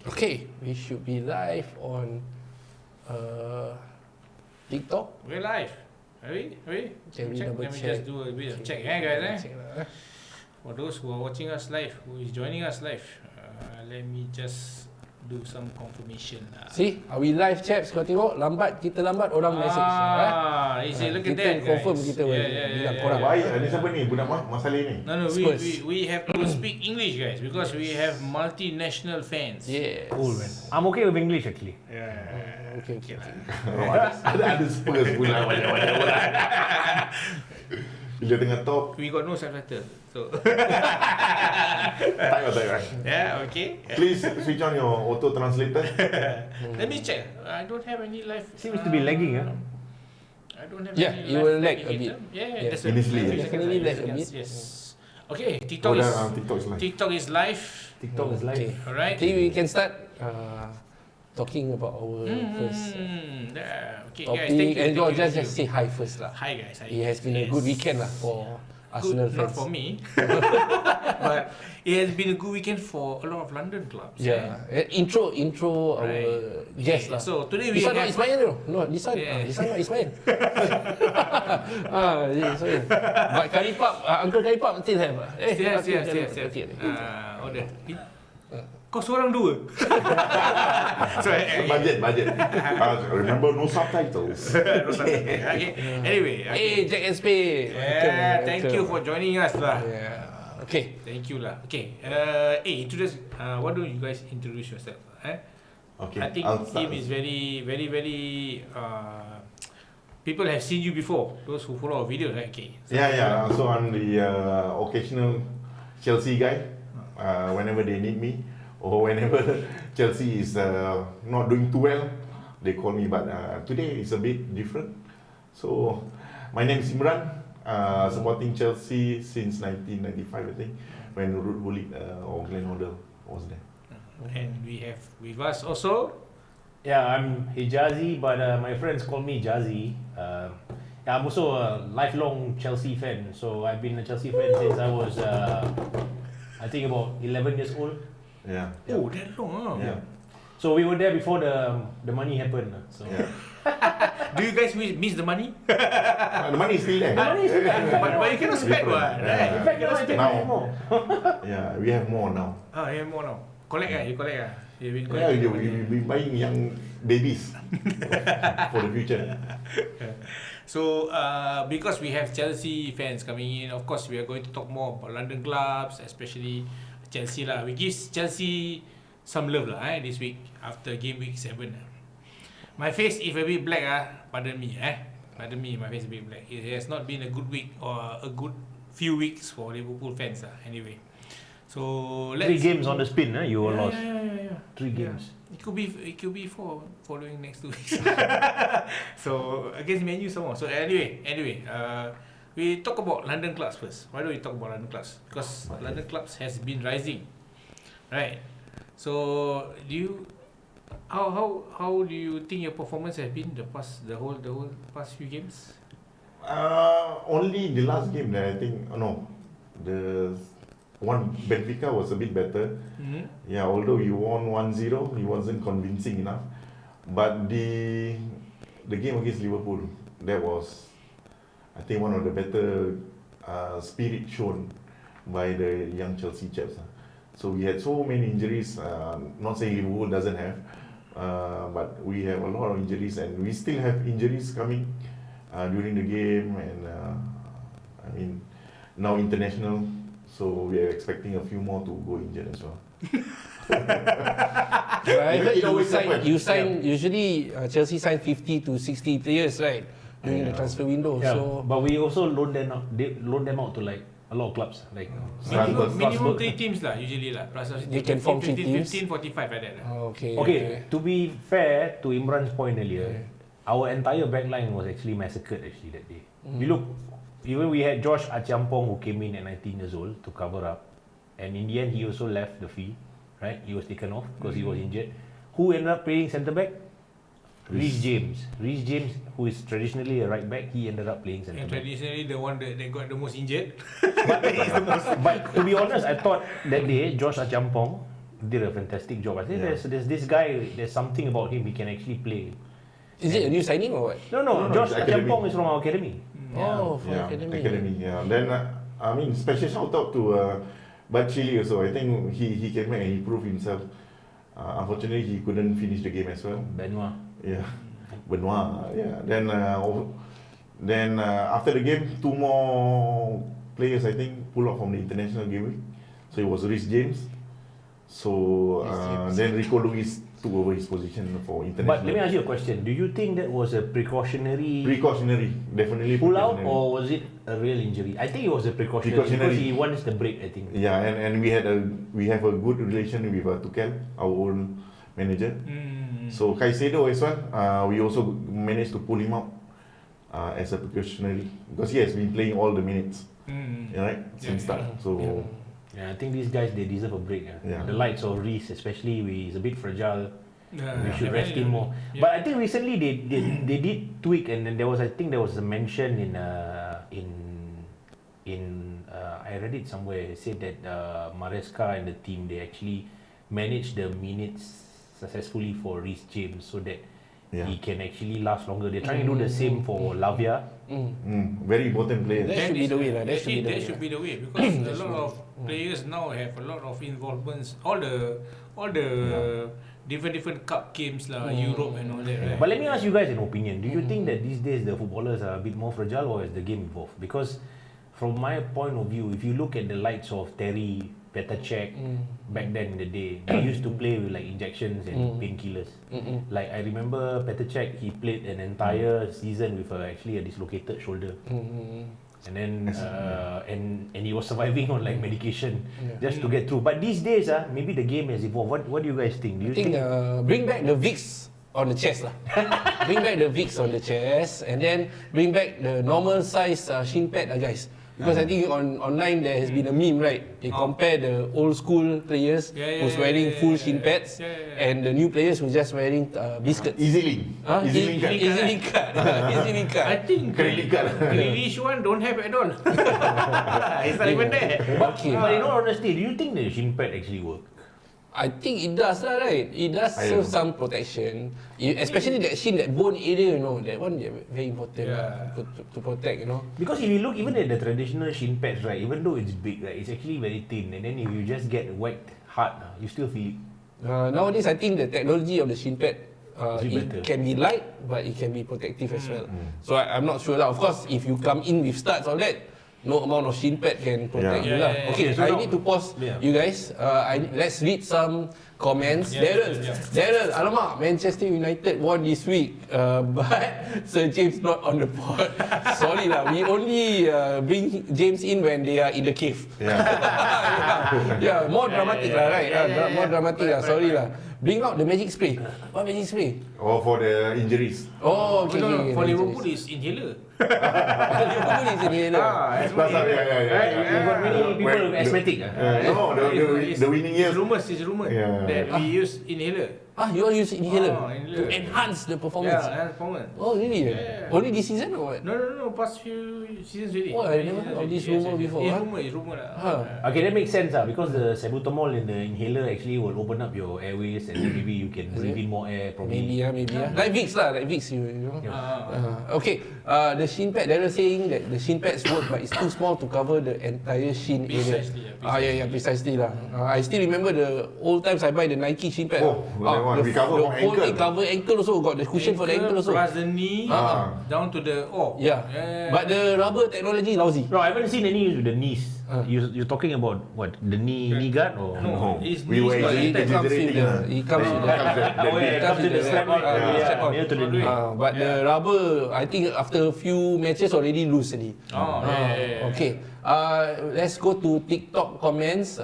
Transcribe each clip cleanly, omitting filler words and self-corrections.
Okay, we should be live on TikTok. We're live. Are we? Can we check? double Let me check? just do a bit of check, guys. Check lah. For those who are watching us live, who is joining us live, let me just do some confirmation. See, are we live, chaps? Kau tengok, lambat, kita lambat, orang message. You see, look at kita that, guys. confirm kita bilang korang. Baik, ni siapa ni? Budak Masalih ni? No, Spurs. we have to speak English, guys, because we have multinational fans. Yes. Cool, man. I'm okay with English actually. Yeah. Okay. Ada Spurs pula banyak-banyak orang. Bila tengah top, We got no subtitle, so tak payah. yeah, okay. Please switch on your auto translator. Let me check. I don't have any live. Seems to be lagging, huh? I don't have Yeah, any you live will lag a indicator. bit. Yeah, Yeah. that's Initially, definitely lag a bit. Yes. Okay, TikTok Oh, is TikTok is live. TikTok is live. TikTok is live. Okay. Alright. I think we can start talking about our first Yeah. Okay, topic. guys. Thank you. And thank you, just thank you. say hi first lah. Hi, guys. Hi. It has been a good weekend lah for Arsenal Good, not fans. for me, but it has been a good weekend for a lot of London clubs. Yeah. Intro our Right. guest lah. So today we This one not have Ismail no? No, this one. Yeah. This one not Ismail. Sorry. But Karipap, Uncle Karipap still have. Yes. Okay. Order. Kau seorang dua. Sorry. Budget. Remember, no subtitles. Okay. Anyway. Hey, Jack and Spade. Yeah, thank you for joining us lah. Yeah. Okay. Thank you lah. Okay. Introduce. Why don't you guys introduce yourself? Okay, I think I'll start. team is very. People have seen you before. Those who follow our videos, right? Okay. Yeah. So I'm the occasional Chelsea guy. Whenever they need me, or whenever Chelsea is not doing too well, they call me. But today is a bit different. So my name is Imran. Supporting Chelsea since 1995, I think, when Ruud Gullit or Glenn Hoddle was there. And we have with us also. Yeah, I'm Hijazi, but my friends call me Jazzy. I'm also a lifelong Chelsea fan. So I've been a Chelsea fan since I was, I think about 11 years old. Yeah. Oh, that long, huh? Yeah. So we were there before the money happened. So Yeah. Do you guys miss the money? The money is still there. The money is still there. but you cannot spend Different. one, right? Yeah. in fact, I take Now. more. Yeah, we have more now. You have more now. Collect You collect You've been Yeah, collecting we'll be buying young babies for the future. So, because we have Chelsea fans coming in, of course we are going to talk more about London clubs, especially Chelsea lah. We give Chelsea some love lah this week after Gameweek 7. My face is a bit black pardon me Pardon me, my face is a bit black. It has not been a good week or a good few weeks for Liverpool fans anyway. So let's 3 games on the spin, you were lost. Yeah. 3 games. It could be 4 following next 2 weeks. So against Man U some more. So anyway, we talk about London clubs first. Why don't we talk about London clubs? Because London clubs has been rising, right? So how do you think your performance has been the whole past few games? Only the last game that I think, the one Benfica was a bit better. Mm-hmm. Yeah, although we won 1-0, he wasn't convincing enough. But the game against Liverpool, that was, I think, one of the better spirit shown by the young Chelsea chaps. So we had so many injuries. Not saying Liverpool doesn't have, but we have a lot of injuries, and we still have injuries coming during the game. And I mean, now international. So we are expecting a few more to go injured as well. I heard It always happens. you sign usually Chelsea sign 50 to 60 players, right? During the transfer window. Yeah, So but we also loan them out to like a lot of clubs, like Minimum 3 teams lah usually lah. Plus They can form 3 teams? 15, 45 like that lah. Okay. To be fair to Imran's point earlier, our entire backline was actually massacred that day. We look, even we had Josh Achampong who came in at 19 years old to cover up, and in the end he also left the field, right? He was taken off because he was injured. Who ended up playing centre back? Reece James, who is traditionally a right back, he ended up playing centre And back. traditionally the one that got the most injured. But to be honest, I thought that day Josh Achampong did a fantastic job. I think there's this guy. There's something about him. He can actually play. Is it a new signing or what? No. Josh it's academy. Achampong is from our academy. Oh, from Yeah, academy. yeah. Then I mean, special shout out to Bud Chili also. I think he came back and he proved himself. Unfortunately, he couldn't finish the game as well. Benoit. Yeah, Benoit. Yeah. Then after the game, 2 more players I think pulled out from the international Gameweek. So it was Rhys James. So then Rico Lewis took over his position for international. But let me ask you a question. Do you think that was a precautionary definitely pull out, precautionary. or was it a real injury? I think it was a precautionary because he wants the break, I think. Yeah, and we have a good relation with Tuchel, our old manager. So Caicedo as well, we also managed to pull him out as a precautionary because he has been playing all the minutes, right, since start. So Yeah, I think these guys, they deserve a break. Yeah. The likes of Reece, especially, he's a bit fragile. We should rest him more. Yeah. But I think recently they did tweak, and then there was a mention in I read it somewhere. It said that Maresca and the team, they actually managed the minutes successfully for Reece James so that he can actually last longer. They're trying to do the same for Lavia. very important player. That should be the way lah. That That should be the way. because a lot of players now have a lot of involvements. All the different cup games lah, Europe and all that, right? But let me ask you guys an opinion. Do you think that these days the footballers are a bit more fragile, or has the game evolved? Because from my point of view, if you look at the likes of Terry, Petr Cech, back then in the day, they used to play with like injections and painkillers. Like I remember Petr Cech, he played an entire season with actually a dislocated shoulder. And then and he was surviving on like medication just to get through. But these days, maybe the game has evolved. What do you guys think? Do you think bring back the Vicks on the chest lah. Bring back the Vicks on the chest, and then bring back the normal size shin pad guys. Because I think online there has been a meme, right? They compare the old school players who's wearing full shin pads and the new players who's just wearing biscuits. Easy link card. Easy card. I think Credit card. Grealish one don't have at all. It's not even there. Okay. But in all honesty, do you think the shin pad actually work? I think it does lah, right? It does I serve don't know. some protection, especially that shin, that bone area, you know, that one very important to protect, you know. Because if you look even at the traditional shin pads, right, even though it's big, right, it's actually very thin, and then if you just get whacked hard, you still feel it. Nowadays, I think the technology of the shin pad, Is it it better? can be light, but it can be protective as well. So I'm not sure lah. Of course, if you come in with studs all that, no amount of shin pad can protect you lah. Okay, so I now- need to pause Yeah. you guys. Let's read some comments. Daryl, alamak, Manchester United won this week, but Sir James not on the pod. Sorry lah, we only bring James in when they are in the cave. Yeah, more dramatic lah, right? More dramatic lah. Sorry lah. Bring out the magic spray. What magic spray? Or for the injuries. Oh, okay. No, for okay. Liverpool is inhaler. Liverpool is in here lah. Plus, You've got many people with asthmatic. No, the winning years. It's rumored Yeah. that we use inhaler. You all use inhaler inhaler. to enhance the performance. Yeah, performance. Oh, really? Yeah. Only this season or what? No, past few seasons already. Oh, I never heard of this rumour before, It's huh? rumour lah. Huh. Okay, that makes sense because the salbutamol in the inhaler actually will open up your airways, and then maybe you can breathe in more air. Probably. Maybe. Like Vicks lah, like Vicks, you know. Okay, the shin pad, they are saying that the shin pads work, but it's too small to cover the entire shin area. Precisely lah. I still remember the old times I buy the Nike shin pad. Oh, that one, we cover the for whole thing ankle. cover ankle also, got the cushion for the ankle also. Plus the knee down to the Yeah. But the rubber technology lousy. No, I haven't seen any use with the knees. You're talking about what? The knee guard or? No, it's We were knees actually got considering It comes with It comes with the strap on. Near to the knee. but the rubber, I think after a few matches already loose already. Okay. Let's go to TikTok comments.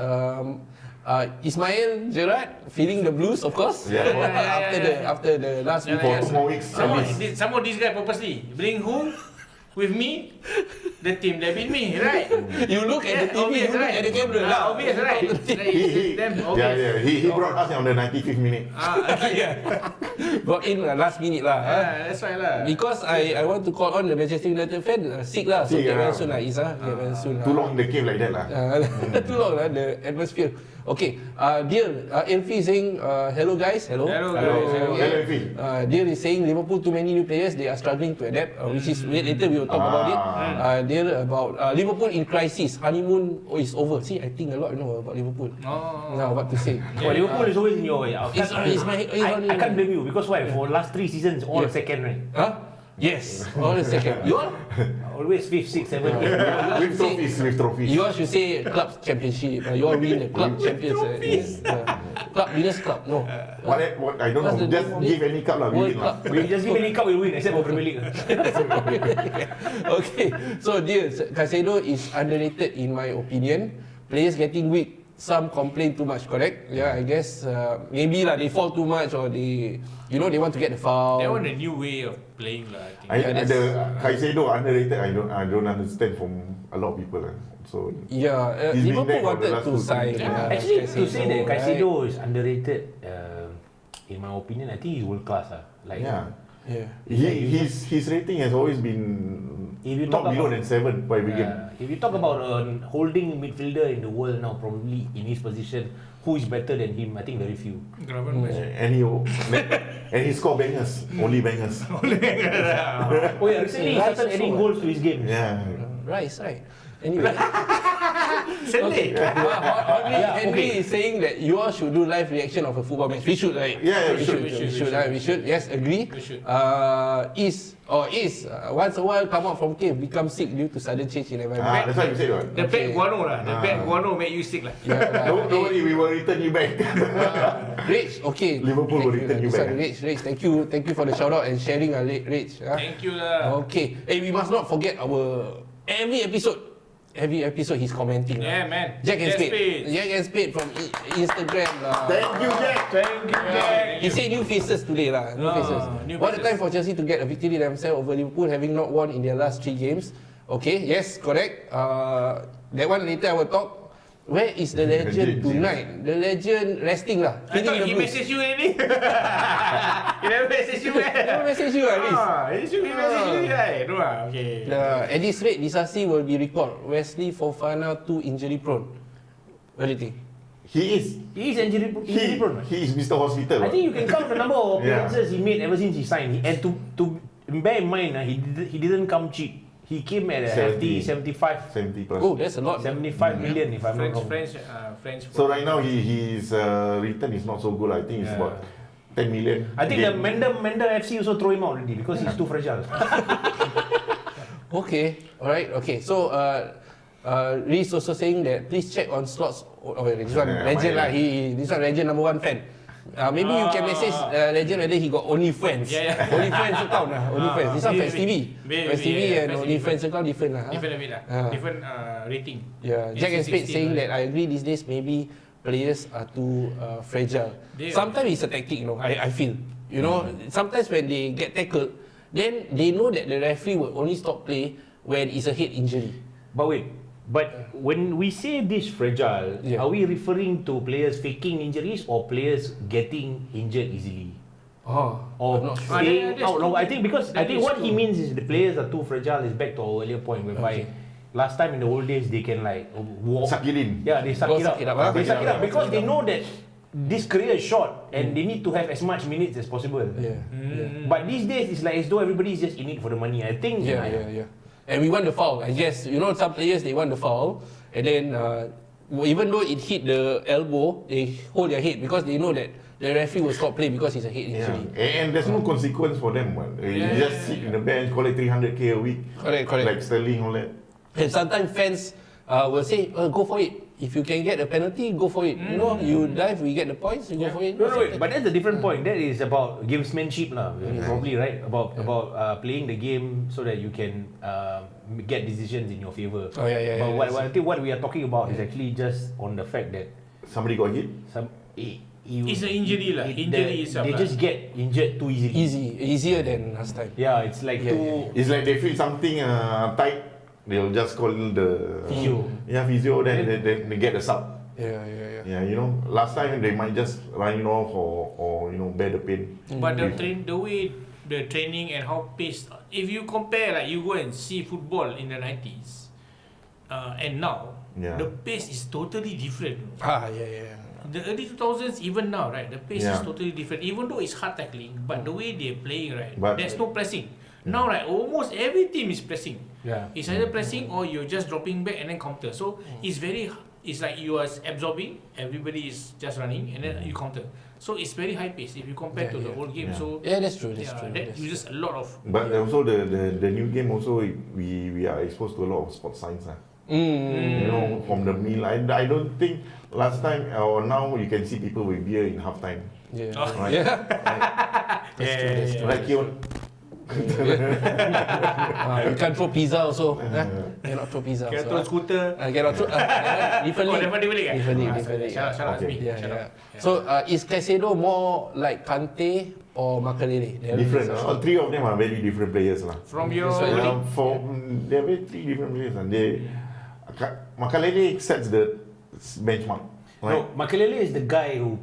Ismail Gerard feeling the blues, of course. After the last For weekend. 2 more weeks. Some more this guy purposely bring who with me, the team that beat me, right? You look at the TV, obvious, you look at the camera. Obvious, right? He brought us on the 95th minute. brought in last minute lah. That's right lah. Because I want to call on the Manchester United fan, sick lah. So Sick get well lah. soon lah, Is get well soon. Too long in the cave like that lah. Too long lah, the atmosphere. Okay, dear, Elfie saying, hello guys, hello. Hello, Hello, guys. hello, Elfie. Dear is saying Liverpool too many new players, they are struggling to adapt, which is later we will talk about it. Dear about Liverpool in crisis, honeymoon is over. See, I think a lot about Liverpool. Now what to say? Well, Liverpool is always in your way. I can't blame you because why? For last 3 seasons, all second, right? Huh? Yes, all the second. You all? Always 5th, 6th, 7th, 8th. With trophies. You all should say club championship. You all win the club champions. Club winners club. No. What I don't know. Just give any cup lah. World We win lah. Cup. We just give any cup we win except for Premier League. Okay, so dear, Caicedo is underrated in my opinion. Players getting weak. Some complain too much, correct? Yeah, I guess maybe lah they fall too much or they want to get the foul. They want a new way of playing lah, I think. The Caicedo underrated. I don't understand from a lot of people lah. So Yeah, He's been Liverpool there for the wanted last to 2 sign. seasons. Actually, to say that right? Caicedo is underrated, in my opinion, I think he's world class. Like, yeah, Yeah. his rating has always been If you not talk below about- than 7 by weekend. If you talk about a holding midfielder in the world now, probably in his position, who is better than him? I think very few. And he scored bangers, only bangers. Oh yeah, recently he Rice started adding also, goals to his game. Yeah. Right. Anyway. Sunday. Henry is saying that you all should do live reaction of a football match. We should, right? Yeah, we should. Yes, agree. We should. Once a while come out from cave, become sick due to sudden change in environment. That's what you said, right? The bad guano lah. The bad Ah. guano make you sick lah. Don't worry, we will return you back. Rich, okay. Liverpool will return you back. Rich, thank you for the shout out and sharing, Rich. Thank you lah. Okay. Hey, we must not forget our every episode he's commenting. Yeah, man. Jack and Yes, Spade. Jack and Spade from Instagram lah. Thank you, Jack. Thank you, Jack. He said new faces today lah. New faces. new What a faces. time for Chelsea to get a victory themselves over Liverpool, having not won in their last 3 games. Okay, yes, correct. That one later I will talk. Where is the legend tonight? The legend resting lah. I thought he messaged you already. He never messaged you, man. Never message you, at least. He should be messaging you, right? No lah, okay. At this rate, Disasi will be recalled. Wesley Fofana too injury prone. What do you think? He is. He is injury prone. He is Mr. Hospital. I think you can count the number of Yeah. appearances he made ever since he signed. And to bear in mind, he didn't come cheap. He came at a hefty 75 70 plus. Oh, that's a lot. 75 million if I'm not wrong. French. So right now his return is not so good. I think it's about 10 million. I think the Mender FC also throw him out already because he's too fragile. Okay, alright, okay. So, Reese also saying that please check on slots. Oh, this one legend lah. This one legend number 1 fan. Maybe you can message legend whether he got OnlyFans. Yeah. OnlyFans account lah. OnlyFans. This one Fans TV. Fans TV and Fans OnlyFans account different lah. Different a bit lah. Different rating. Yeah, Jack and Spade saying that I agree these days maybe players are too fragile. Sometimes it's a tactic, I feel. Sometimes when they get tackled, then they know that the referee will only stop play when it's a head injury. But when we say this fragile, Yeah. are we referring to players faking injuries or players getting injured easily? Or I'm not sure. staying That's out long? true. I think because That is what he true. means is the players are too fragile is back to our earlier point whereby last time in the old days they can like walk. Suck it in. Yeah, they suck Go it up. suck it up, huh? They suck it up because Suck it they up. know that this career is short and they need to have as much minutes as possible. Yeah. But these days it's like as though everybody is just in it for the money. I think Yeah. And we want the foul. I guess some players they want the foul, and then even though it hit the elbow, they hold their head because they know that the referee will stop play because it's a head Yeah. injury. And there's no consequence for them. You just sit in the bench, collect 300k a week. Correct. Like Sterling, all that. And sometimes fans will say, go for it. If you can get a penalty, go for it. You dive, we get the points, you go for it. No, but that's a different point. That is about gamesmanship lah. Probably right about playing the game so that you can get decisions in your favor. Oh, yeah. But I think what we are talking about is actually just on the fact that Somebody got hit. It's an injury lah. Injury itself they lah. just get injured too easily. Easier than last time. Yeah, it's like too. It's like they feel something tight. They'll just call the Physio. Yeah, physio. Then they get a sub. Yeah, you know, last time they might just run off or bear the pain. But the way the training and how paced, if you compare, like you go and see football in the 90s and now, the pace is totally different. The early 2000s, even now, right, the pace is totally different. Even though it's hard tackling, but the way they're playing, right, But there's no pressing. Now, right, almost every team is pressing. It's either pressing or you're just dropping back and then counter. So it's like you are absorbing, everybody is just running, and then you counter. So it's very high pace if you compare to the old game. So that's true. that uses a lot of. But also the new game also we are exposed to a lot of sport science. You know, from the meal. I don't think last time or now you can see people with beer in halftime. Right? That's true. Like you. You can't throw pizza also. Cannot throw pizza. Cannot throw scooter. Cannot throw. Differently. Shut up, Okay. So is Caicedo more like Kante or Makelele? Different. All three of them are very different players lah. From your They're very three different players. And Makelele sets the benchmark. Right? No, Makelele is the guy who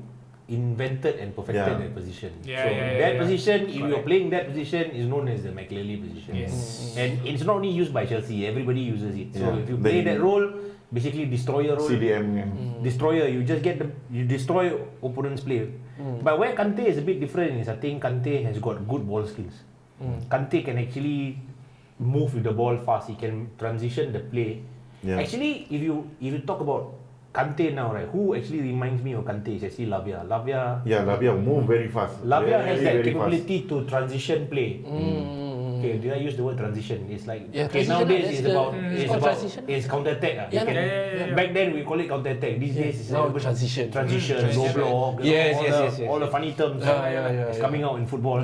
invented and perfected that position. Position, if you're playing that position, is known as the Makelele position. And it's not only used by Chelsea, everybody uses it. So if you play that role, basically destroyer role. CDM. Destroyer, you just you destroy opponent's play. But where Kante is a bit different is I think Kante has got good ball skills. Kante can actually move with the ball fast. He can transition the play. Actually, if you talk about Kante now, right? Who actually reminds me of Kante is actually Lavia. Lavia move very fast. Lavia has that capability to transition play. Okay, did I use the word transition? It's like nowadays it's counter attack. Back then we call it counter attack. These days it's now transition, low block. Yes. All the funny terms is coming out in football.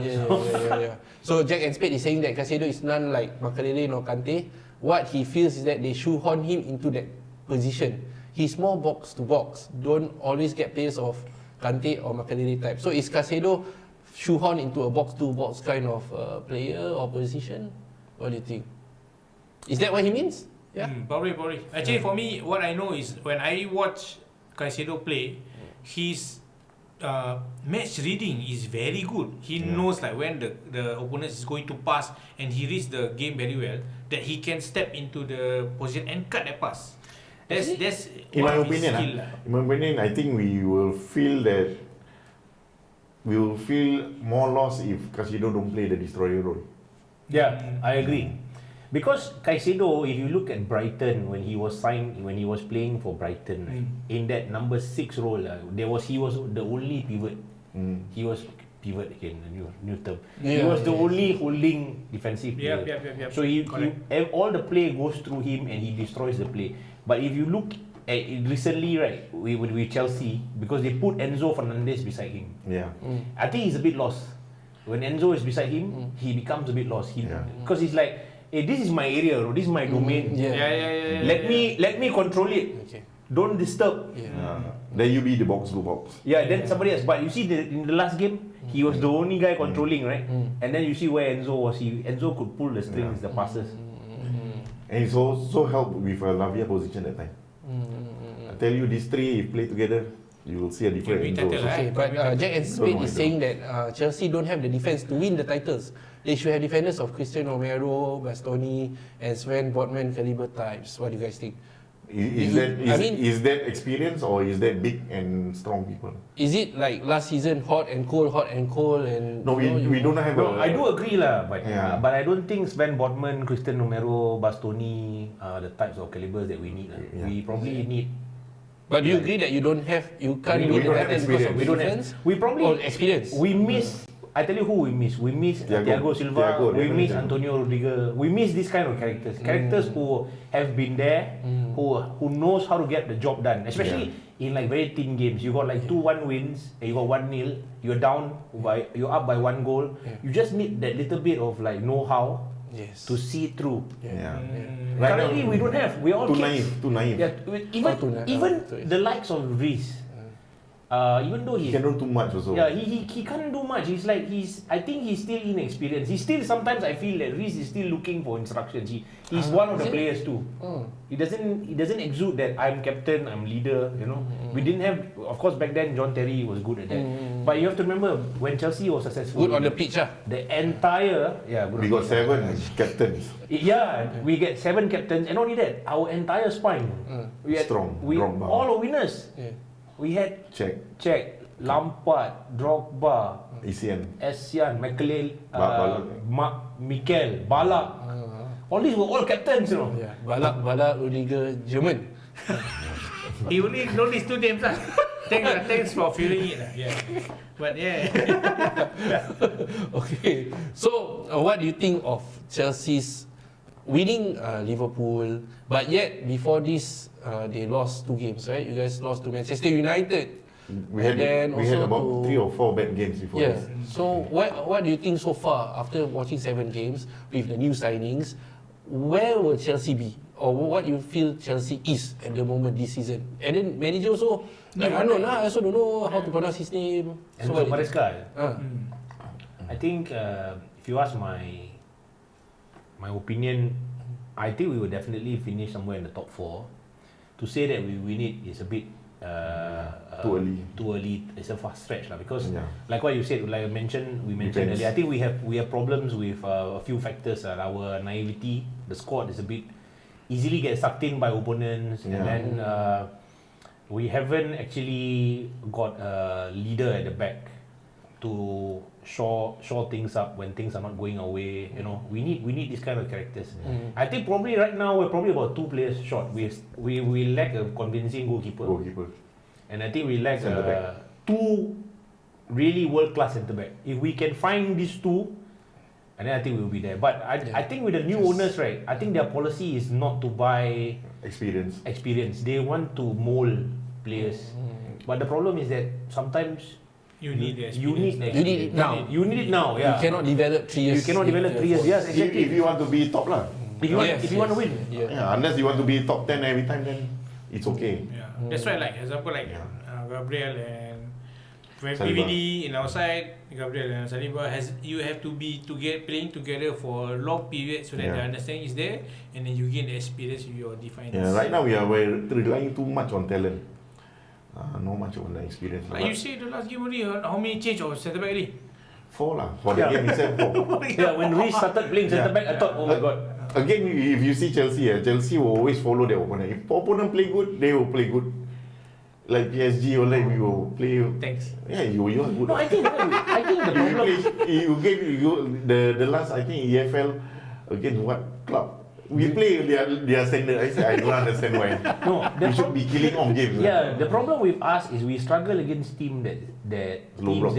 So Jack and Spade is saying that Caicedo is none like Makelele nor Kante. What he feels is that they shoehorn him into that position. He's more box to box. Don't always get players of Kante or Makelele type. So is Caicedo shoehorn into a box to box kind of player or position? What do you think? Is that what he means? Probably. Actually, for me, what I know is when I watch Caicedo play, his match reading is very good. He knows like when the opponent is going to pass, and he reads the game very well. That he can step into the position and cut that pass. That's in my opinion. In my opinion, I think we will feel more lost if Caicedo don't play the destroyer role. Yeah, I agree. Because Caicedo, if you look at Brighton when he was playing for Brighton, right, in that number 6 role, he was the only pivot. He was pivot again, a new term. He was the only holding defensive player. So all the play goes through him and he destroys the play. But if you look at it recently, right, with Chelsea, because they put Enzo Fernandez beside him. I think he's a bit lost. When Enzo is beside him, he becomes a bit lost. Because he's like, hey, this is my area, this is my domain. Let me control it. Don't disturb. Then you be the box to box. Then somebody else. But you see, in the last game, he was the only guy controlling, right? And then you see where Enzo was. Enzo could pull the strings, the passes. And it's also helped with a Lavia position that time. I tell you, these three, if play together, you will see a different Enzo. Okay, but Jack and Spade is saying that Chelsea don't have the defense to win the titles. They should have defenders of Cristiano Romero, Bastoni, and Sven Botman caliber types. What do you guys think? Is that experience or is that big and strong people? Is it like last season hot and cold and no, we don't have. I do agree lah, but I don't think Sven Botman, Cristiano Romero, Bastoni are the types of calibers that we need. We probably need. But do you agree that you can't win the titles because of defense? We probably experience. We miss. I tell you who we miss. We miss Thiago Silva. We miss Antonio Rudiger. We miss this kind of characters. Characters who have been there, who knows how to get the job done. Especially in like very thin games. You got like 2-1 wins, and you got 1-0. You're up by 1 goal. You just need that little bit of like know-how to see it through. Currently we don't have. We all too naive. Even the likes of Reece. Even though he cannot do too much also. He can't do much. I think he's still inexperienced. Sometimes I feel that Reece is still looking for instructions. He's one of the players too. He doesn't exude that I'm captain, I'm leader, We didn't have, of course, back then John Terry was good at that. But you have to remember when Chelsea was successful, Good on the pitch, the entire We got 7 captains. we get 7 captains, and not only that, our entire spine, we had Strong, we Drogba. all are winners. Yeah. We had Check. Lampard, Drogba, ECN. Essien, McAley, Balak. Mikel, Balak. All these were all captains, you know. Yeah. Balak Rudiger, German. He only know these 2 names lah. Thanks for filling it lah. Yeah. But yeah. Okay. So, what do you think of Chelsea's winning Liverpool? But yet, before this, they lost 2 games, right? You guys lost to Manchester United. We had also about 3 or 4 bad games before Yeah. this. So, what do you think so far after watching 7 games with the new signings? Where will Chelsea be? Or what you feel Chelsea is at the moment this season? And then manager also, like unknown lah. I also don't know how to pronounce his name. Enzo Maresca. Mm. I think if you ask my opinion, I think we will definitely finish somewhere in the top 4. To say that we win it is a bit Too early. Too early. It's a fast stretch lah, because Yeah. like what you said, like we mentioned Depends. earlier. I think we have problems with a few factors. Our naivety, the squad is a bit easily get sucked in by opponents, and Yeah. then we haven't actually got a leader at the back to shore things up when things are not going our way. You know, we need these kind of characters. I think probably right now we're probably about 2 players short. We lack a convincing goalkeeper. And I think we lack Centre back. 2 really world class centre back. If we can find these 2, and then I think we'll be there. But I think with the new owners, right, I think their policy is not to buy experience. They want to mold players. But the problem is that sometimes You need the you need experience. You need it now. You need it now. Yeah. You cannot develop 3 years. You cannot develop 3 years. Yes, exactly. If you want to be top lah. If you want to win. Yeah. Yeah, unless you want to be top 10 every time, then it's okay. Yeah. That's why, like example, like Yeah. Gabriel and when Saliba. PVD in our side, Gabriel and Saliba you have to be playing together for a long period so that Yeah. the understanding is there, and then you gain the experience with your defenders. Yeah, right now we're relying too much on talent. No much on the experience. Like you say the last game already, how many change of centre back already? 4 lah. For the game itself, 4. Yeah, when we started playing centre back, I thought, oh my god. Again, if you see Chelsea, Chelsea will always follow their opponent. If opponent play good, they will play good. Like PSG or like we will play. Thanks. Yeah, you are good. No, I think the problem. The last, I think EFL against what club? We play their standard. I say I don't understand why. No, We should be killing off games. Yeah, the problem with us is we struggle against teams that Low block.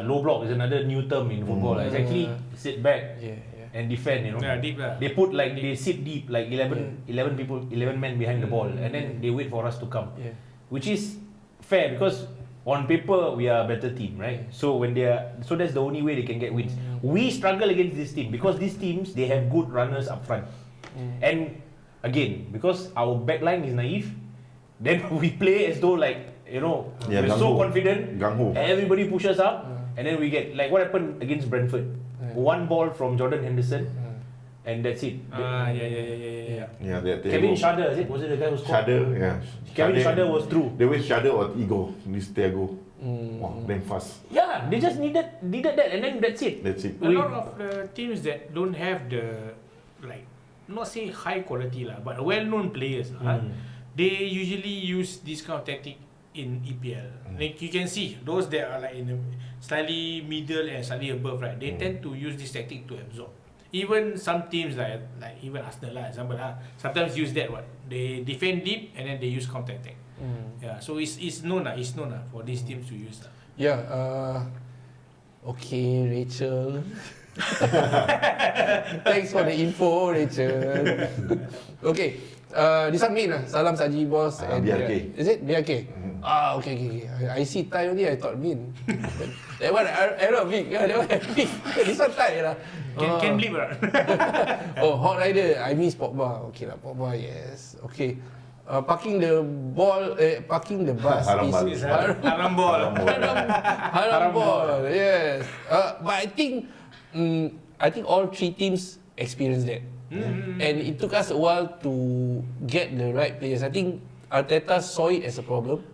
low block is another new term in football. It's actually sit back Yeah. and defend. You know, Yeah, deep lah. they put like they sit deep, like 11 people, 11 men behind the ball, and then they wait for us to come, Yeah. which is fair because on paper we are a better team, right? So that's the only way they can get wins. We struggle against this team because these teams they have good runners up front, and again because our backline is naive, then we play as though like Yeah, we're so confident, Gang Ho. everybody pushes up, and then we get like what happened against Brentford, one ball from Jordan Henderson, and that's it. Yeah. Yeah, Kevin Schade, was it the guy who scored? Shudder, yeah. Kevin Schade was through. They were Shudder or Ego, this Thiago. Wow, damn fast. Yeah, they just needed that, and then that's it. That's it. A lot of the teams that don't have the not say high quality lah, but well-known players, they usually use this kind of tactic in EPL. Like you can see those that are like in the slightly middle and slightly above, right? They tend to use this tactic to absorb. Even some teams like even Arsenal lah, example sometimes use that they defend deep and then they use counter attack. Yeah, so it's known for these teams to use lah. Yeah. Okay, Rachel. Thanks for the info, Rachel. Okay. This one Min lah. Salam Saji boss. And BRK. Is it BRK? Okay. I see Thai only. I thought Min. That one Arabic. That one Arabic. This one Thai lah. Can bleep right? Hot Rider. I miss Pogba. Okay lah, Pogba. Yes. Okay. Parking the bus Haram ball. is Haram ball. haram ball. Yes. But I think all 3 teams experienced that. And it took us a while to get the right players. I think Arteta saw it as a problem.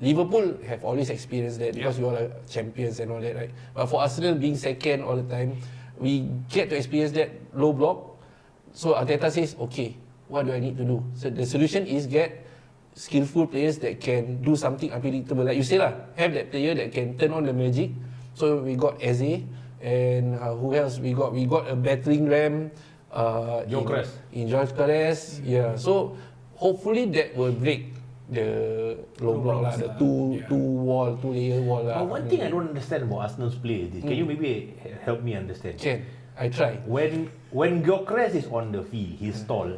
Liverpool have always experienced that because you all are champions and all that, right? But for Arsenal being second all the time, we get to experience that low block. So Arteta says, okay, what do I need to do? So the solution is get skillful players that can do something unpredictable. Like you say lah, have that player that can turn on the magic. So we got Eze and who else? We got a battering ram. In Gyökeres. Yeah. So hopefully that will break the low block lah, the two layer wall lah. But one thing I don't understand about Arsenal's play is this. Can you maybe help me understand? Can I try? When Gyökeres is on the field, he's tall.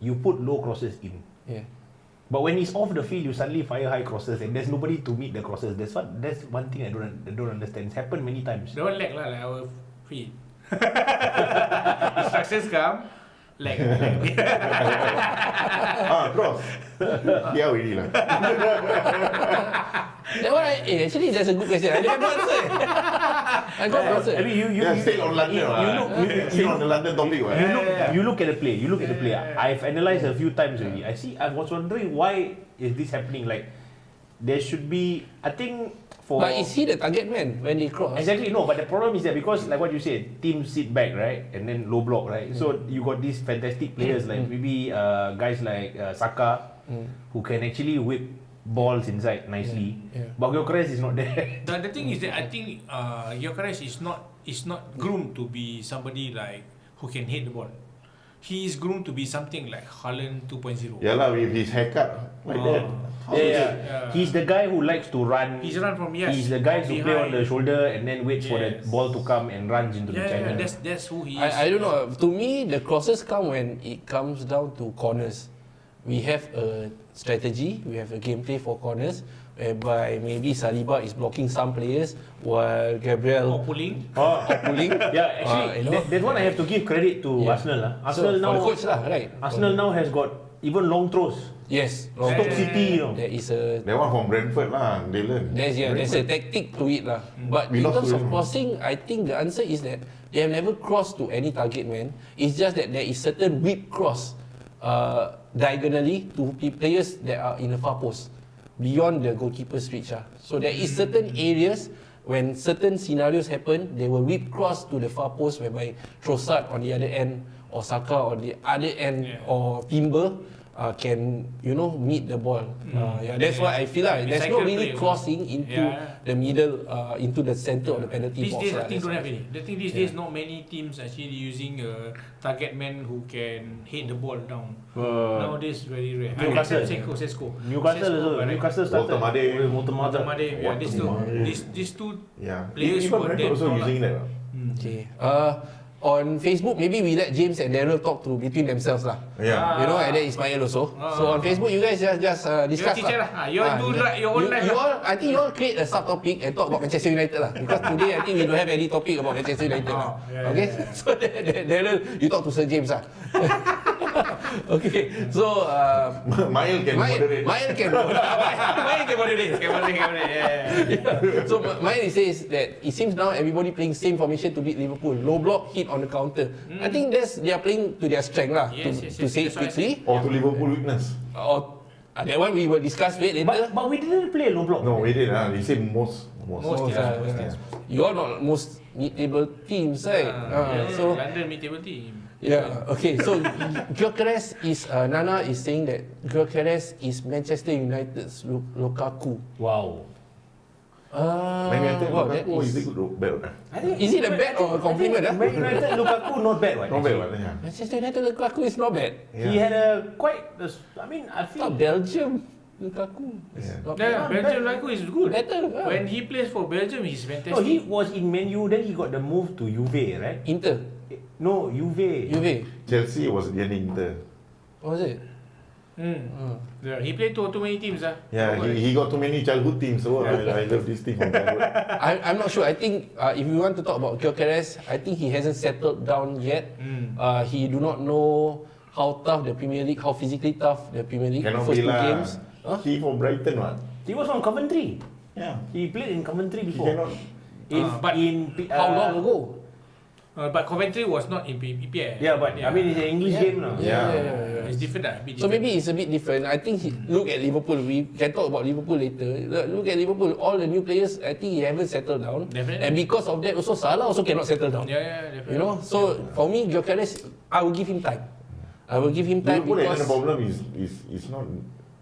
You put low crosses in. Yeah. But when he's off the field, you suddenly fire high crosses, and there's nobody to meet the crosses. That's one thing I don't understand. It's happened many times. Don't lag lah, like our feet. Instructions come, lag. Cross. Yeah, we lah. That one, actually, that's a good question. I have no answer. I got no answer. I mean, you still on London. Still on the London topic. You look at the play. I've analysed a few times already. I was wondering why is this happening. Like there should be, I think. But is he the target man when they cross? Exactly, no. But the problem is that because, like what you said, teams sit back, right, and then low block, right. So you got these fantastic players like maybe guys like Saka, who can actually whip balls inside nicely. But Gyökeres is not there. The thing is that I think Gyökeres is not groomed to be somebody like who can hit the ball. He is groomed to be something like Haaland 2.0. Yeah lah, with his haircut like that. Yeah. He's the guy who likes to run. He's run from He's the guy who play on the shoulder and then waits for the ball to come and runs into the channel. That's who he is. I don't know. To me, the crosses come when it comes down to corners. We have a strategy. We have a gameplay for corners, whereby maybe Saliba is blocking some players while Gabriel pulling. Yeah, actually, that one I have to give credit to Arsenal. Arsenal so, now, for the coach lah, right? Arsenal now has got even long throws. Yes, Stoke City, you know. There is a. That one from Brentford lah. They learn. There's a tactic to it lah. But in terms of crossing, I think the answer is that they have never crossed to any target man. It's just that there is certain whip cross diagonally to players that are in the far post, beyond the goalkeeper's reach. So there is certain areas when certain scenarios happen, they will whip cross to the far post, whereby Trossard on the other end or Saka on the other end or Timber can meet the ball. That's why I feel like there's not really crossing into the middle, into the center of the penalty these box. Days, I think don't have any. The thing these days, not many teams actually using a target man who can hit the ball down. Nowadays, very rare. Newcastle Newcastle started. Motamade. Yeah, these two players Even were Brentford also using that. Okay. On Facebook, maybe we let James and Daryl talk to between themselves lah. Yeah. And then Ismail also. So on Facebook, you guys just discuss lah. You do your own life. I think you all create a subtopic and talk about Manchester United lah. Because today I think we don't have any topic about Manchester United lah. Okay. So Daryl, you talk to Sir James lah. Okay. So Mail can moderate. Mail can moderate. So Mail says that it seems now everybody playing same formation to beat Liverpool. Low block, hit on the counter. I think they are playing to their strength lah. To say it quickly. Or to Liverpool weakness. Or that one we will discuss later. But we didn't play low block. No, we did. They say most. You are not most mid-table teams, right? So London mid-table team. yeah, okay. So Gyökeres is Nana is saying that Gyökeres is Manchester United's Lukaku. Wow. Man United Lukaku is it good or bad? Is it a bad or a compliment? Man United Lukaku not bad, right? Not bad, yeah. Manchester United Lukaku is not bad. Yeah. He had a I feel Belgium Lukaku. Belgium Lukaku is good. Better. When he plays for Belgium, he's fantastic. No, he was in Man U, then he got the move to Juve, right? Inter. No, Juve. Chelsea was the Inter. What was it? Yeah, he played too many teams. Yeah, he got too many childhood teams. So I love this team from childhood. I'm not sure. I think if we want to talk about Gyökeres, I think he hasn't settled down yet. He do not know how tough the Premier League, how physically tough the Premier League. Cannot first be two lah. games. He from Brighton, what? He was from Coventry. Yeah. He played in Coventry He before. cannot. But How long ago? But Coventry was not in EPL. Yeah, but I mean it's an English game now. Yeah. It's different. A bit So different. maybe it's a bit different. I think look at Liverpool. We can talk about Liverpool later. Look at Liverpool. All the new players, I think he haven't settled down. Definitely. And because of that, also Salah also cannot settle down. Yeah, definitely. You know. So for me, Gyökeres, I will give him time. I will give him time Liverpool, and because the problem is not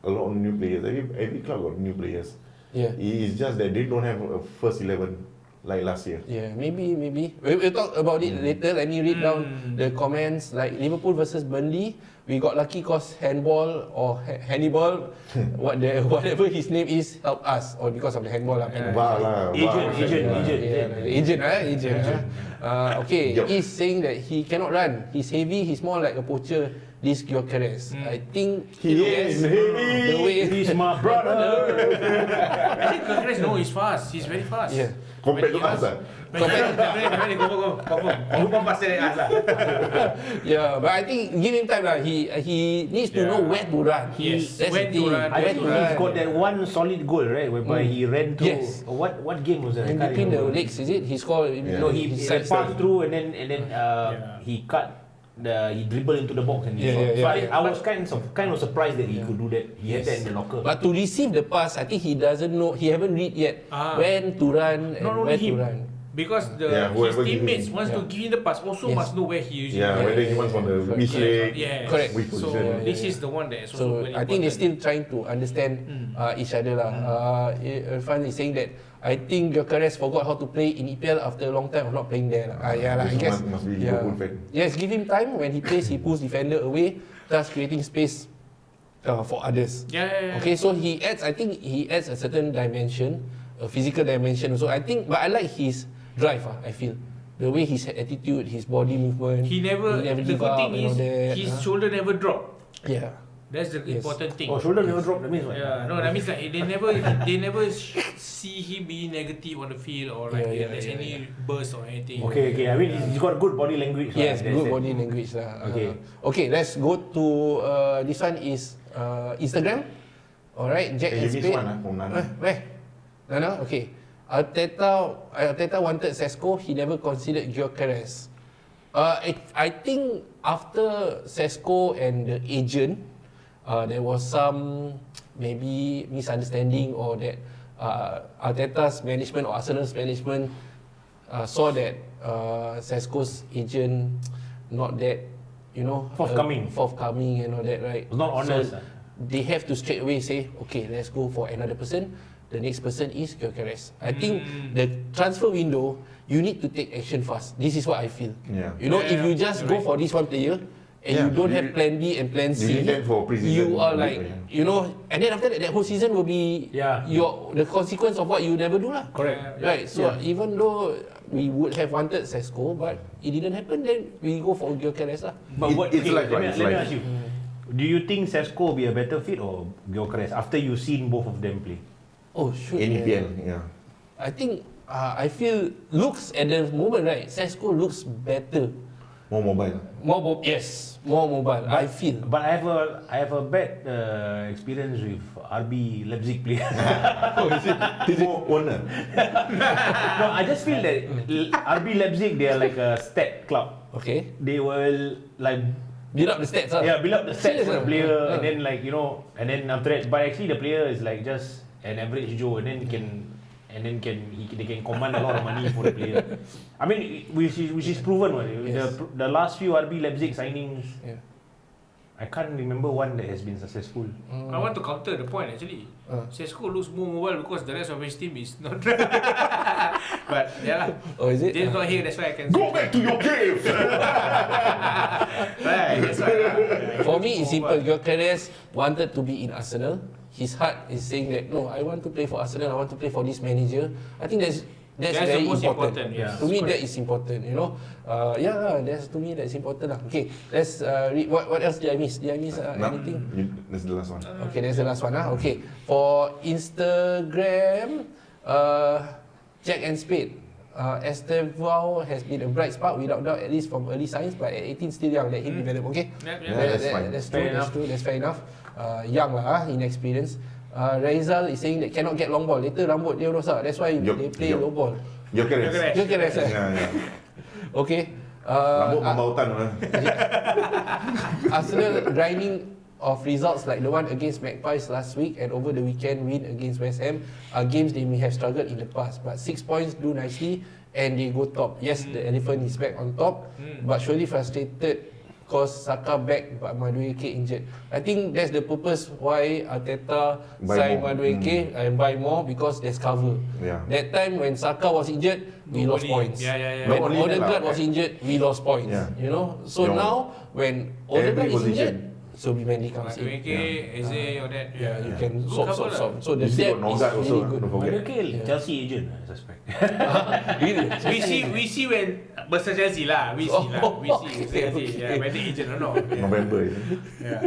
a lot of new players. Every club got new players. yeah. It's just that they don't have a first 11 like last year. Yeah, maybe. We'll talk about it later. Let me read down the comments. Like Liverpool versus Burnley, we got lucky cause handball or Hannibal, whatever his name is, help us, or because of the handball. VAR lah. Agent. Okay, Yup. he's saying that he cannot run. He's heavy. He's more like a poacher. This Gyökeres. I think He is heavy. the way He's my brother. I think Gyökeres, no, he's fast. He's very fast. Yeah. Compared to us, Definitely, go faster than us lah. Yeah, but I think give him time lah. He needs to know where to run. Yes, That's when the to thing. run, I Where think to he's run. got that one solid goal, right, whereby he ran through. Yes. What game was that? In I can't between the remember. legs, is it? He scored. Yeah. No, he side passed step. through and then he cut. He dribbled into the box and he Yeah, shot. yeah, So I was kind of surprised that he could do that. He had that in the locker. But to receive the pass, I think he doesn't know. He haven't read yet when to run and Not where only to him, run. because Yeah, his whoever give teammates him. wants to give him the pass also Yes. must know where he usually. Yeah, whether he wants on the which leg, Yes. Correct. which So position. this is the one that is also So very I think they're still important. trying to understand each other lah. Irfan is saying that I think Gyökeres forgot how to play in EPL after a long time of not playing there lah. Yeah lah, I This guess. must be Liverpool fan. Yes, give him time. When he plays, he pulls defender away, thus creating space for others. Yeah. Okay, so he adds. I think he adds a certain dimension, a physical dimension. So I think, but I like his drive. I feel the way his attitude, his body movement. He never. The give good up thing and all is that. his shoulder never drop. Yeah. That's the Yes. important thing. Oh, shoulder never dropped. That means what? Yeah, no, that means like they never see him being negative on the field or like there's any burst or anything. Okay. I mean, he's got good body language. Yes, That's good it. body language lah. Okay. Okay, let's go to this one is Instagram. Alright, Jack and You missed Spade. one from Nana. Where? Nana? Okay. Arteta wanted Sesko, he never considered Gyökeres. I think after Sesko and the agent, there was some maybe misunderstanding or that Arteta's management or Arsenal's management saw that Sesko's agent not that, forthcoming and all that, right? Not honest. So they have to straight away say, okay, let's go for another person. The next person is Gyökeres. I think the transfer window, you need to take action fast. This is what I feel. Yeah. You know, if you just go right. for this one player and Yeah, you don't you- have plan B and plan you C, need that for pre-season. you are like, Yeah. and then after that, that whole season will be Yeah. the consequence of what you never do lah. Correct. Right. So even though we would have wanted Sesko, but it didn't happen, then we go for Gyökeres lah. But It's like let me it's like- ask you. Do you think Sesko will be a better fit or Gyökeres after you've seen both of them play? Oh, shoot. In man. EPL, yeah. I think I feel looks at the moment, right? Sesko looks better. More mobile. More mobile. I feel. But I have a bad experience with RB Leipzig players. More owner. No, I just feel that RB Leipzig, they are like a stat club. Okay. They will like Build up the stats lah. build up the stats Serious for the ah? player, Ah. and then and then after that, but actually the player is like just an average Joe, and then they can command a lot of money for the player. I mean, which is proven. Yes. The last few RB Leipzig signings, Yeah. I can't remember one that has been successful. I want to counter the point actually. Sesko looks more mobile because the rest of his team is not. But yeah lah. Oh, is it? James not here, that's why I can. Go back to your cave! Right, that's why. For me, it's simple. Gyökeres wanted to be in Arsenal. His heart is saying that no, I want to play for Arsenal. I want to play for this manager. I think that's That's very the most important. important, yeah. To me, that is important. To me that's important lah. Okay, let's read. What else did I miss? Did I miss anything? That's the last one. Okay, that's the last one. Okay, for Instagram, Jack and Spade. Estevao has been a bright spark without doubt, at least from early signs, but at 18 still young. Let him develop. Okay, Yep. Yeah, that's fine. That's Fair true. That's enough. true. That's fair enough. Young lah, inexperienced. Raizal is saying that cannot get long ball. Later rambut dia rosak. That's why Yup, they play yup. low ball. Gyökeres. Gyökeres. Gyökeres. Yeah, yeah. Okay. Rambut membautan. Arsenal grinding of results like the one against Magpies last week and over the weekend win against West Ham are games they may have struggled in the past, but 6 points do nicely and they go top. Yes, the elephant is back on top, but surely frustrated cause Saka back but Madueke injured. I think that's the purpose why Arteta sign Madueke and buy more, because there's cover. Yeah. That time when Saka was injured, we lost points. When Not only that Odegaard lah. was injured, we lost points. Yeah. You know. So Yeah. now when Every Odegaard is position. injured, so Mendy comes in. Madueke, Eze, all that. Yeah, you can Good swap. cover lah. So the You still depth got is Nogard also, really good. don't forget. Madueke, Chelsea agent, I suspect. Really? We see when versus Chelsea lah. We see lah. We see Okay, Chelsea. okay. Yeah, whether agent or not. November. Yeah.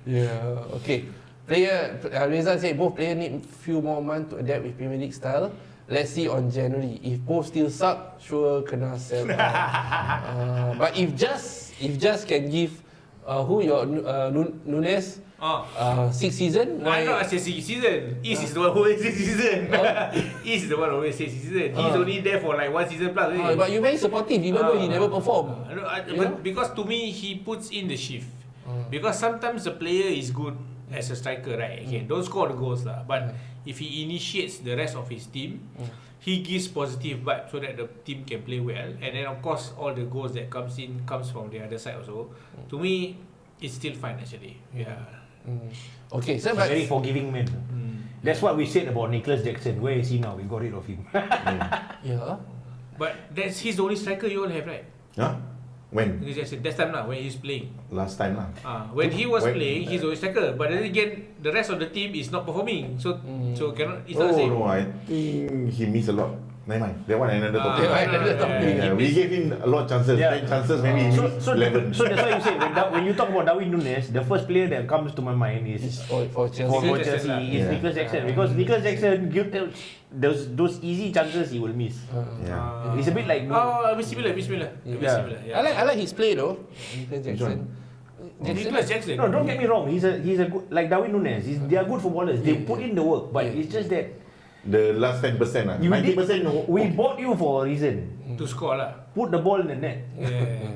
Yeah. Okay. Rizal said both players need few more months to adapt with Premier League style. Let's see on January. If both still suck, sure kena sell. But if just can give Nunes 6 season. Why not say 6 season? Is the one who always say 6 season. Is the one who always say 6 season. He's only there for like 1 season plus. But you very supportive even though he never perform. But because to me he puts in the shift. Because sometimes the player is good as a striker, right? Okay, don't score the goals lah. But if he initiates the rest of his team, he gives positive vibe so that the team can play well. And then of course all the goals that comes from the other side also. To me, it's still fine actually. Yeah. Okay, so He's a very forgiving man. That's what we said about Nicholas Jackson. Where is he now? We got rid of him. yeah. But he's the only striker you all have, right? Huh? When? Nicholas Jackson. That's time lah when he's playing. Last time lah. When he was When- playing, he's the only striker. But then again, the rest of the team is not performing. So cannot. It's not the same. No, I think he missed a lot. Never mind. That one another topic. another topic. We gave him a lot of chances. Yeah. 10 chances, maybe he missed 11. So that's why you say when you talk about Darwin Nunes, the first player that comes to my mind is For Chelsea. for Nicholas Chelsea Jackson is lah. Nicholas Jackson, because Nicholas Jackson those easy chances he will miss. Yeah. It's a bit like Similar. I like his play though. Nicholas Jackson. Nicholas Jackson. no, don't get me wrong. He's a good, like Darwin Nunes. They are good footballers. They put in the work, but it's just that The last 10% lah. you 90% we bought you for a reason. To score lah. Put the ball in the net.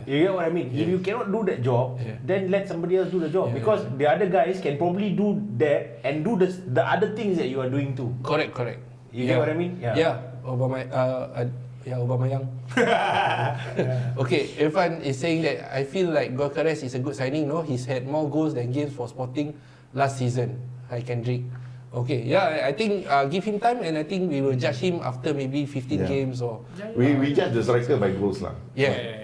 You get what I mean? If you cannot do that job, then let somebody else do the job, because the other guys can probably do that and do the other things that you are doing too. Correct. You get what I mean? Yeah. Obama. Obama Young. Okay, Irfan is saying that I feel like Gyökeres is a good signing. No, he's had more goals than games for Sporting last season. Hi Kendrick. Okay, yeah, I think give him time, and I think we will judge him after maybe 15 games or. We judge the striker by goals lah. Yeah.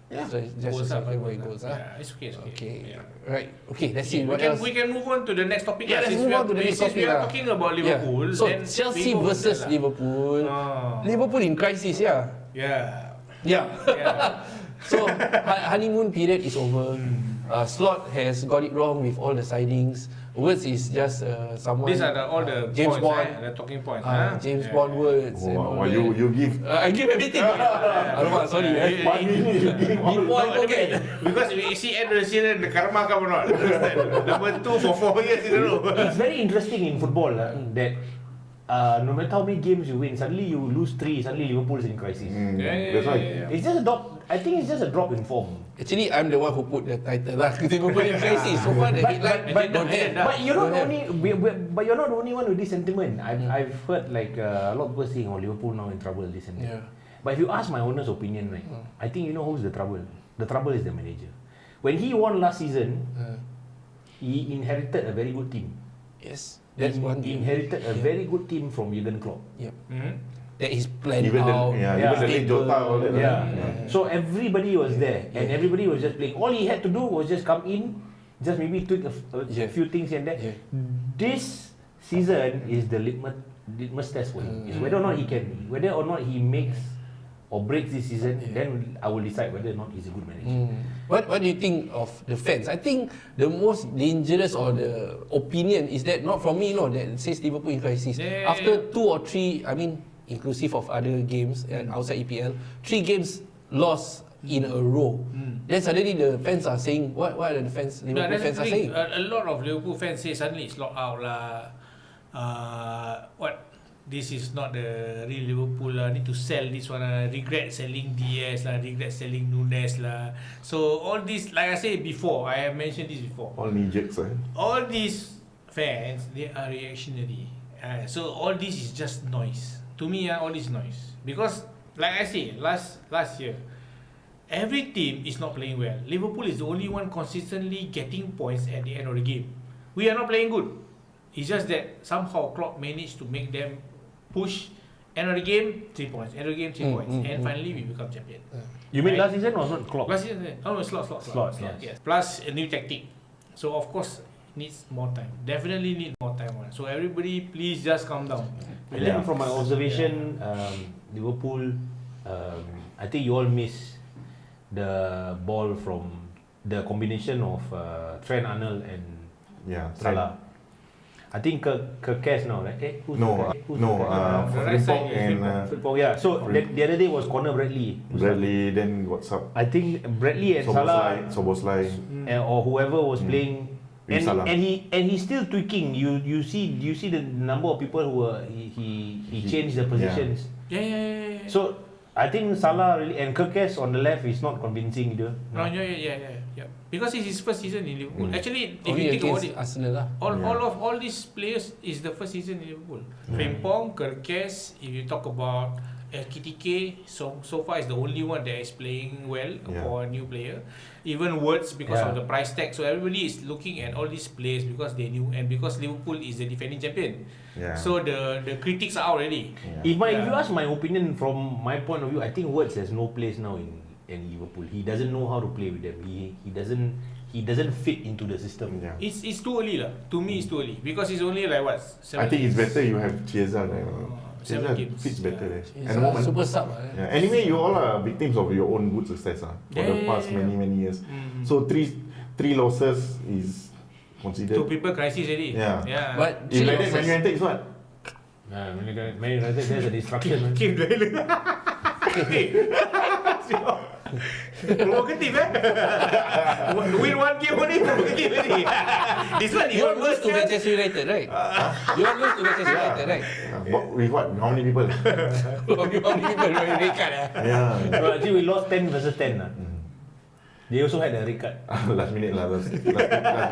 Yeah. So just Goals lah, by goals goals. lah. Yeah, it's okay. Okay. Yeah. Right. Okay. Let's see what We else. can move on to the next topic. Yeah, let's move on to the next topic We are lah. talking about Liverpool. So then Chelsea we go versus there lah. Liverpool. Oh. Liverpool in crisis, yeah. Yeah. Yeah. Yeah. So honeymoon period is over. Slot has got it wrong with all the signings. Words is just someone. These are all the James points, Bond. the talking points. James Bond words. and all Wow, that. you give I give everything. Alamak, sorry. 1 minute, you give one. Before I forget. Because we see end of the season, the karma come or not. Number 2 for 4 years in a row. It's very interesting in football that no matter how many games you win, suddenly you lose 3, suddenly Liverpool is in crisis. That's why. It's just a drop. I think it's just a drop in form. Actually, I'm the one who put the title lah. Liverpool in crisis. So far the headline don't have. But you're not Don't the only. But you're not the only one with this sentiment. I've heard like a lot of people saying, "Oh, Liverpool now in trouble." This and that. Yeah. But if you ask my honest opinion, right, I think you know who's the trouble. The trouble is the manager. When he won last season, he inherited a very good team. Yes, that's one He thing. inherited a very good team from Jurgen Klopp. Yep. That is planned Even out. even the late Jota, all that. So everybody was there, and everybody was just playing. All he had to do was just come in, just maybe tweak a few things here and there. Yeah. This season is the litmus test for him. Is whether or not he makes or breaks this season. Then I will decide whether or not he's a good manager. What do you think of the fans? I think the most dangerous or the opinion is that not from me, no, that says Liverpool in crisis. Yeah. After 2 or 3, I mean, inclusive of other games and outside EPL, 3 games lost in a row. Then suddenly the fans are saying, what are the fans? Liverpool fans are saying? A lot of Liverpool fans say suddenly it's locked out lah. this is not the real Liverpool lah. Need to sell this one lah. Regret selling Diaz lah. Regret selling Nunes lah. So all this, like I said before, I have mentioned this before. All knee jerks, All these fans, they are reactionary. So all this is just noise. To me, all this noise. Because like I say, last year, every team is not playing well. Liverpool is the only one consistently getting points at the end of the game. We are not playing good. It's just that somehow Klopp managed to make them push. End of the game, 3 points. End of the game, 3 points. And finally, we become champion. You mean last season or not Klopp? Last season, no, slot, yes. Plus a new tactic. So of course, needs more time. Definitely need more time. So everybody, please just calm down. And then from my observation, Liverpool, I think you all miss the ball from the combination of Trent Arnold and Salah. I think Kerkez now, right? Frimpong and Frimpong, yeah. So the other day was Conor Bradley. Bradley, then what's up? I think Bradley and Salah Soboslai, or whoever was playing, Salah. and he's still tweaking. You see the number of people who he changed the positions. Yeah. So I think Salah really, and Kerkez on the left is not convincing either. No, yeah. Because it's his first season in Liverpool. Actually, if Only you think about it, Arsenal lah. all these players is the first season in Liverpool. Frimpong, Kerkez, if you talk about Kitike, so far is the only one that is playing well for a new player. Even Words because of the price tag. So everybody is looking at all these players because they knew, and because Liverpool is the defending champion. So the critics are out already. If you ask my opinion from my point of view, I think Words has no place now in Liverpool. He doesn't know how to play with them. He doesn't fit into the system. It's too early lah. To me, it's too early because it's only like what? I think it's better you have Chiesa there. 7 Chiesa games. fits better there. At the moment, super sub. Anyway, you all are victims of your own good success for the past many years. So three losses is considered. 2 people crisis already. Yeah. But If like that, Man United is what? Man United, there's a distraction. Game dweller. Provocative win 1 game only provocative already. This one you all lose to Manchester United, right? You all lose to Manchester United, right? With what? How many people? How many people were red card? No, actually we lost 10 versus 10. They also had a red card. Last minute lah. Last